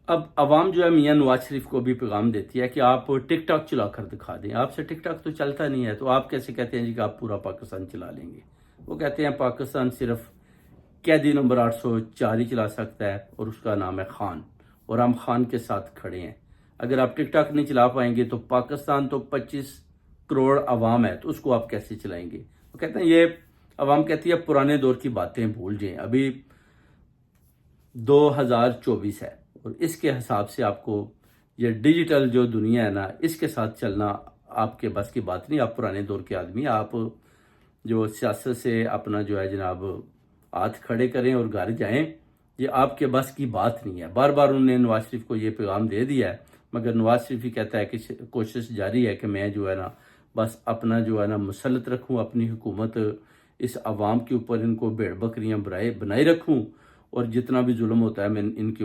اب عوام جو ہے میاں نواز شریف کو بھی پیغام دیتی ہے کہ آپ ٹک ٹاک چلا کر دکھا دیں. آپ سے ٹک ٹاک تو چلتا نہیں ہے، تو آپ کیسے کہتے ہیں جی کہ آپ پورا پاکستان چلا لیں گے؟ وہ کہتے ہیں پاکستان صرف قیدی نمبر 804 ہی چلا سکتا ہے، اور اس کا نام ہے خان، اور ہم خان کے ساتھ کھڑے ہیں. اگر آپ ٹک ٹاک نہیں چلا پائیں گے تو پاکستان تو 25 کروڑ عوام ہے، تو اس کو آپ کیسے چلائیں گے؟ وہ کہتے ہیں یہ عوام کہتی ہے پرانے دور کی باتیں بھول جائیں، ابھی 2024 ہے، اور اس کے حساب سے آپ کو یہ ڈیجیٹل جو دنیا ہے نا، اس کے ساتھ چلنا آپ کے بس کی بات نہیں. آپ پرانے دور کے آدمی، آپ جو سیاست سے اپنا جو ہے جناب ہاتھ کھڑے کریں اور گھر جائیں، یہ آپ کے بس کی بات نہیں ہے. بار بار انہوں نے نواز شریف کو یہ پیغام دے دیا ہے، مگر نواز شریف ہی کہتا ہے کہ کوشش جاری ہے کہ میں جو ہے نا بس اپنا جو ہے نا مسلط رکھوں اپنی حکومت اس عوام کے اوپر، ان کو بھیڑ بکریاں بنائے رکھوں، اور جتنا بھی ظلم ہوتا ہے میں ان کے اوپر